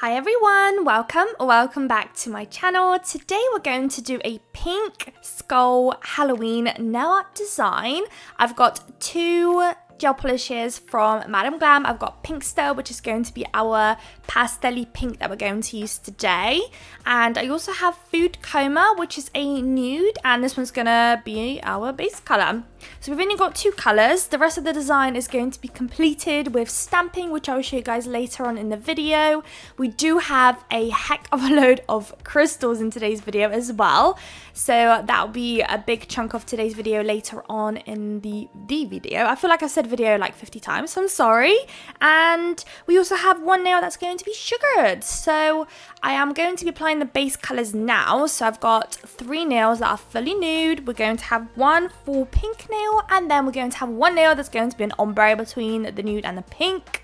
Hi everyone, welcome back to my channel. Today we're going to do a pink skull Halloween nail art design. I've got two gel polishes from Madam Glam. I've got Pinkster, which is going to be our pastel-y pink that we're going to use today. And I also have Food Coma, which is a nude, and this one's gonna be our base color. So we've only got two colors. The rest of the design is going to be completed with stamping, which I will show you guys later on in the video. We do have a heck of a load of crystals in today's video as well. So that'll be a big chunk of today's video later on in the video. I feel like I said video like 50 times, so I'm sorry. And we also have one nail that's going to be sugared. So I am going to be applying the base colors now. So I've got three nails that are fully nude. We're going to have one full pink nail, and then we're going to have one nail that's going to be an ombre between the nude and the pink.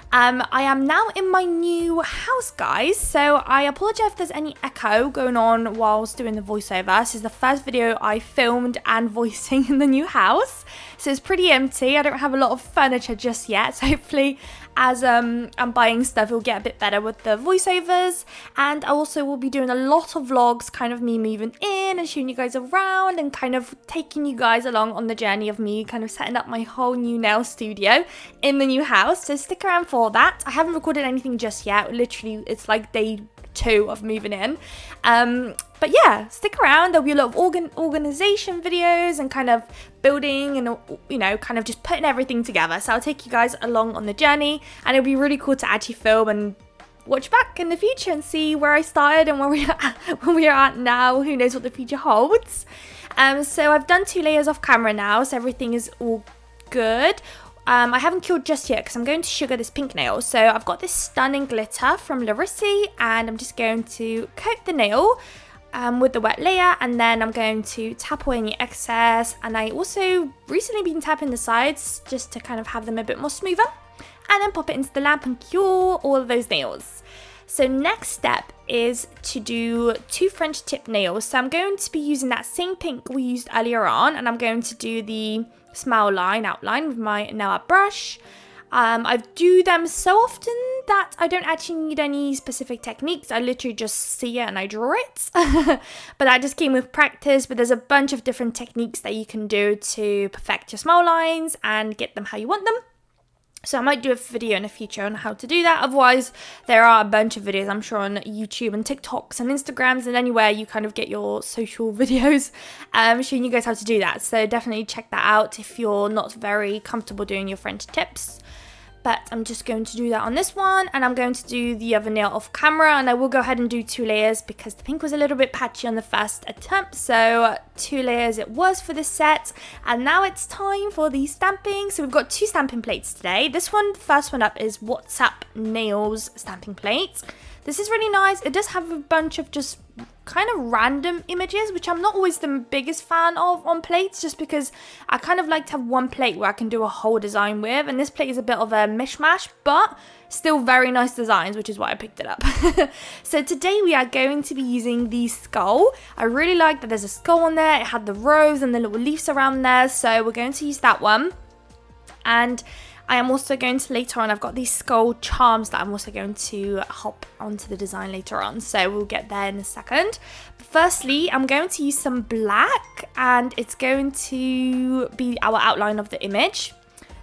I am now in my new house, guys, so I apologize if there's any echo going on whilst doing the voiceover. This is the first video I filmed and voicing in the new house, so it's pretty empty. I don't have a lot of furniture just yet, so hopefully as I'm buying stuff, it'll get a bit better with the voiceovers. And I also will be doing a lot of vlogs, kind of me moving in and showing you guys around and kind of taking you guys along on the journey of me kind of setting up my whole new nail studio in the new house. So stick around for that. I haven't recorded anything just yet. Literally, it's like day 2 of moving in. But yeah, stick around. There'll be a lot of organization videos and kind of building and, you know, kind of just putting everything together. So I'll take you guys along on the journey, and it'll be really cool to actually film and watch back in the future and see where I started and where we are at now. Who knows what the future holds. So I've done 2 layers off camera now, so everything is all good. I haven't cured just yet because I'm going to sugar this pink nail. So I've got this stunning glitter from Larissi, and I'm just going to coat the nail with the wet layer, and then I'm going to tap away any excess. And I also recently been tapping the sides just to kind of have them a bit more smoother, and then pop it into the lamp and cure all of those nails. So next step is to do 2 French tip nails. So I'm going to be using that same pink we used earlier on, and I'm going to do the smile line outline with my nail art brush. I do them so often that I don't actually need any specific techniques. I literally just see it and I draw it. But that just came with practice. But there's a bunch of different techniques that you can do to perfect your smile lines and get them how you want them. So I might do a video in the future on how to do that. Otherwise, there are a bunch of videos, I'm sure, on YouTube and TikToks and Instagrams and anywhere you kind of get your social videos showing you guys how to do that. So definitely check that out if you're not very comfortable doing your French tips. But I'm just going to do that on this one, and I'm going to do the other nail off camera, and I will go ahead and do 2 layers because the pink was a little bit patchy on the first attempt. So 2 layers it was for this set, and now it's time for the stamping. So we've got 2 stamping plates today. This one, the first one up, is What's Up Nails stamping plate. This is really nice. It does have a bunch of just kind of random images, which I'm not always the biggest fan of on plates, just because I kind of like to have one plate where I can do a whole design with, and this plate is a bit of a mishmash, but still very nice designs, which is why I picked it up. So today we are going to be using the skull. I really like that there's a skull on there. It had the rose and the little leaves around there, so we're going to use that one. And I am also going to later on, I've got these skull charms that I'm also going to hop onto the design later on. So we'll get there in a second. But firstly, I'm going to use some black, and it's going to be our outline of the image.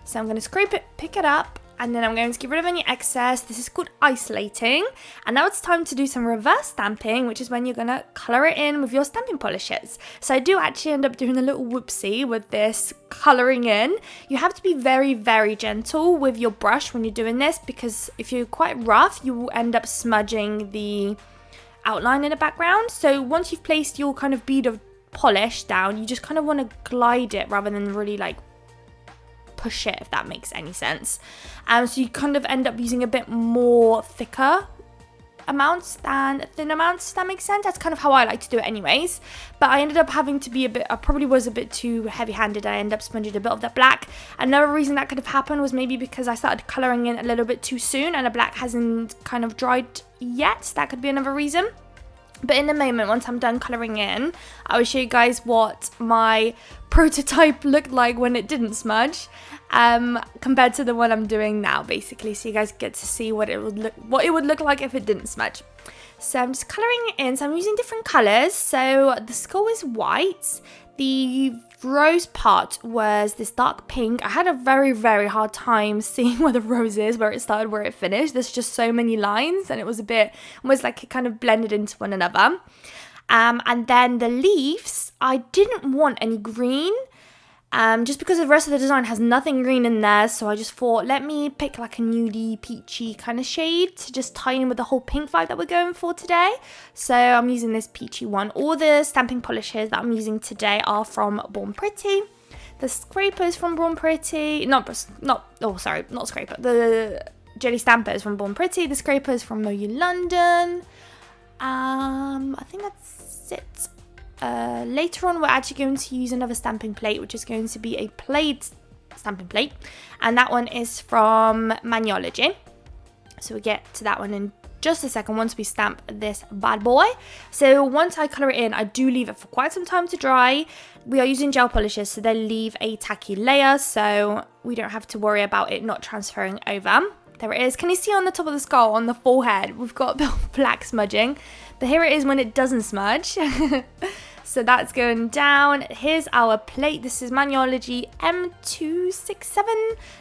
So I'm going to scrape it, pick it up, and then I'm going to get rid of any excess. This is called isolating. And now it's time to do some reverse stamping, which is when you're going to colour it in with your stamping polishes. So I do actually end up doing a little whoopsie with this colouring in. You have to be very, very gentle with your brush when you're doing this, because if you're quite rough, you will end up smudging the outline in the background. So once you've placed your kind of bead of polish down, you just kind of want to glide it rather than really like push it, if that makes any sense. So you kind of end up using a bit more thicker amounts than thin amounts, if that makes sense. That's kind of how I like to do it anyways. But I ended up having to be I probably was a bit too heavy-handed. I ended up smudging a bit of that black. Another reason that could have happened was maybe because I started colouring in a little bit too soon and the black hasn't kind of dried yet. That could be another reason. But in a moment, once I'm done colouring in, I will show you guys what my prototype looked like when it didn't smudge, compared to the one I'm doing now, basically. So you guys get to see what it would look like if it didn't smudge. So I'm just colouring it in. So I'm using different colours. So the skull is white. The rose part was this dark pink. I had a very, very hard time seeing where the rose is, where it started, where it finished. There's just so many lines, and it was a bit, almost like it kind of blended into one another. And then the leaves, I didn't want any green, just because the rest of the design has nothing green in there. So I just thought, let me pick like a nudie, peachy kind of shade to just tie in with the whole pink vibe that we're going for today. So I'm using this peachy one. All the stamping polishes that I'm using today are from Born Pretty. The scrapers from Born Pretty, the jelly stampers from Born Pretty. The scrapers from Know You London. I think that's it. Later on, we're actually going to use another stamping plate, which is going to be a Plaid stamping plate, and that one is from Maniology. So we'll get to that one in just a second once we stamp this bad boy. So once I colour it in, I do leave it for quite some time to dry. We are using gel polishes, so they leave a tacky layer, so we don't have to worry about it not transferring over. There it is. Can you see on the top of the skull, on the forehead, we've got a bit of black smudging. But here it is when it doesn't smudge. So that's going down. Here's our plate. This is Maniology M267.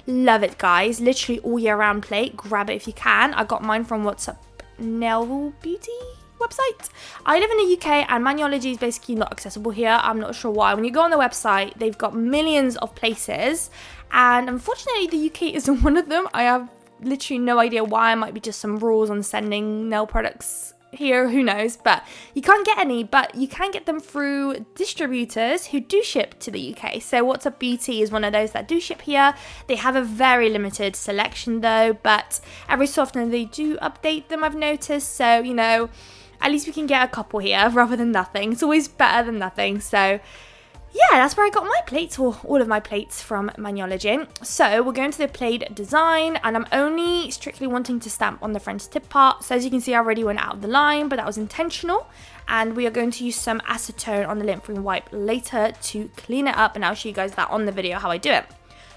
Love it, guys. Literally all year round plate. Grab it if you can. I got mine from What's Up Nail Beauty website. I live in the UK and Maniology is basically not accessible here. I'm not sure why. When you go on the website, they've got millions of places. And unfortunately, the UK isn't one of them. I have literally no idea why. It might be just some rules on sending nail products here, who knows, but you can't get any, but you can get them through distributors who do ship to the UK. So What's Up Beauty is one of those that do ship here. They have a very limited selection though, but every so often they do update them, I've noticed. So, you know, at least we can get a couple here rather than nothing. It's always better than nothing. So yeah, that's where I got my plates, or all of my plates from Maniology. So we're going to the Plaid design, and I'm only strictly wanting to stamp on the French tip part. So as you can see, I already went out of the line, but that was intentional. And we are going to use some acetone on the lint-free wipe later to clean it up, and I'll show you guys that on the video how I do it.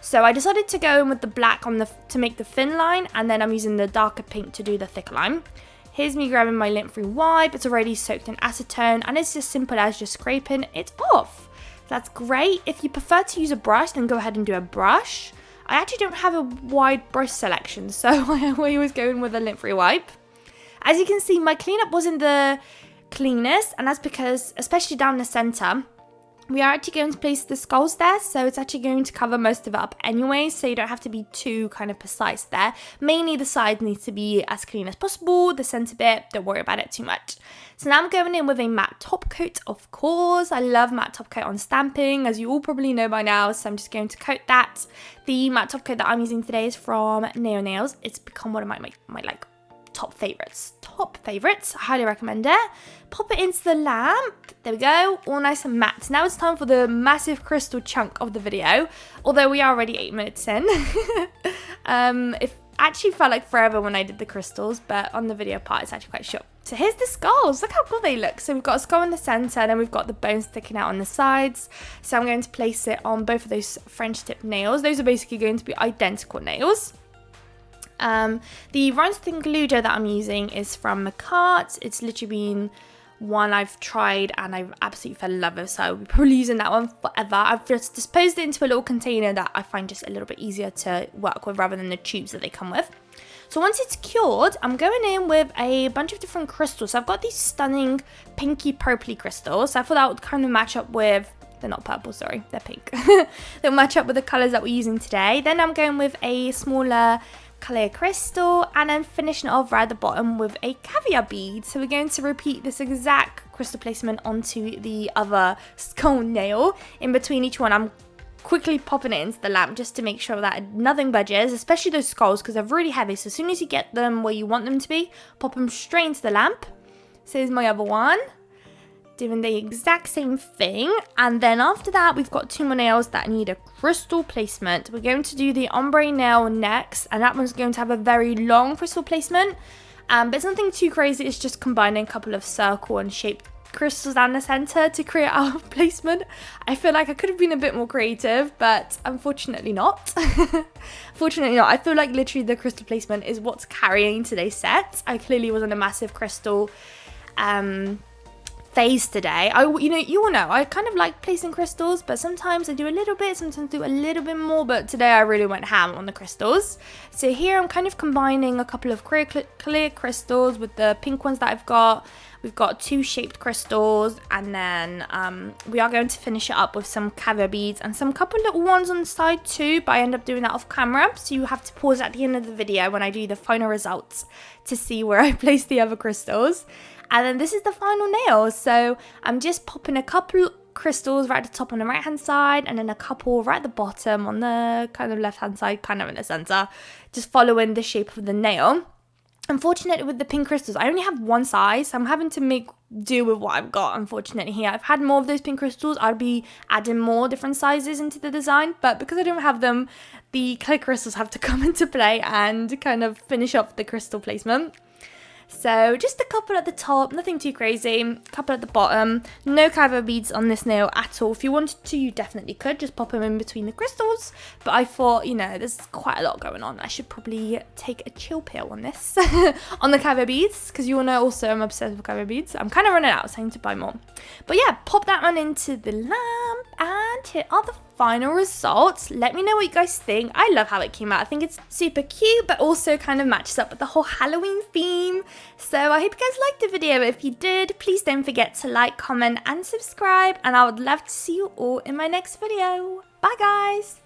So I decided to go in with the black on to make the thin line, and then I'm using the darker pink to do the thick line. Here's me grabbing my lint-free wipe. It's already soaked in acetone, and it's as simple as just scraping it off. That's great. If you prefer to use a brush, then go ahead and do a brush. I actually don't have a wide brush selection, so I always go in with a lint-free wipe. As you can see, my cleanup wasn't the cleanest, and that's because, especially down the center, we are actually going to place the skulls there, so it's actually going to cover most of it up anyway, so you don't have to be too kind of precise there. Mainly the sides need to be as clean as possible, the center bit, don't worry about it too much. So now I'm going in with a matte top coat, of course. I love matte top coat on stamping, as you all probably know by now, so I'm just going to coat that. The matte top coat that I'm using today is from Neo Nails. It's become one of my like top favorites. I highly recommend it. Pop it into the lamp. There we go, all nice and matte. Now it's time for the massive crystal chunk of the video, although we are already 8 minutes in. It actually felt like forever when I did the crystals, but on the video part it's actually quite short. So here's the skulls. Look how cool they look. So we've got a skull in the center, and then we've got the bones sticking out on the sides. So I'm going to place it on both of those French tip nails. Those are basically going to be identical nails. The rhinestone glue gel that I'm using is from Macart. It's literally been one I've tried and I've absolutely fell in love with, so I'll be probably using that one forever. I've just disposed it into a little container that I find just a little bit easier to work with rather than the tubes that they come with. So once it's cured, I'm going in with a bunch of different crystals. So I've got these stunning pinky purpley crystals. So I thought that would kind of match up with, they're not purple, sorry, they're pink. They'll match up with the colours that we're using today. Then I'm going with a smaller clear crystal, and then finishing it off right at the bottom with a caviar bead. So we're going to repeat this exact crystal placement onto the other skull nail. In between each one, I'm quickly popping it into the lamp just to make sure that nothing budges, especially those skulls because they're really heavy. So as soon as you get them where you want them to be, pop them straight into the lamp. So here's my other one, doing the exact same thing. And then after that, we've got two more nails that need a crystal placement. We're going to do the ombre nail next, and that one's going to have a very long crystal placement. But it's nothing too crazy. It's just combining a couple of circle and shaped crystals down the center to create our placement. I feel like I could have been a bit more creative, but unfortunately not. Fortunately not. I feel like literally the crystal placement is what's carrying today's set. I clearly was in a massive crystal phase today. You all know I kind of like placing crystals, but sometimes I do a little bit, sometimes do a little bit more, but today I really went ham on the crystals. So here I'm kind of combining a couple of clear crystals with the pink ones that I've got. We've got 2 shaped crystals, and then we are going to finish it up with some caviar beads and some couple little ones on the side too, but I end up doing that off camera, so you have to pause at the end of the video when I do the final results to see where I place the other crystals. And then this is the final nail, so I'm just popping a couple crystals right at the top on the right hand side, and then a couple right at the bottom on the kind of left hand side, kind of in the center, just following the shape of the nail. Unfortunately, with the pink crystals, I only have one size, so I'm having to make do with what I've got, unfortunately, here. I've had more of those pink crystals. I'd be adding more different sizes into the design, but because I don't have them, the clear crystals have to come into play and kind of finish off the crystal placement. So just a couple at the top, nothing too crazy, a couple at the bottom, no caviar beads on this nail at all. If you wanted to, you definitely could just pop them in between the crystals, but I thought, there's quite a lot going on. I should probably take a chill pill on this, on the caviar beads, because you all know also I'm obsessed with caviar beads. I'm kind of running out, so I need to buy more. But yeah, pop that one into the lamp, and here are the final results. Let me know what you guys think. I love how it came out. I think it's super cute, but also kind of matches up with the whole Halloween theme. So I hope you guys liked the video. If you did, please don't forget to like, comment, and subscribe. And I would love to see you all in my next video. Bye, guys.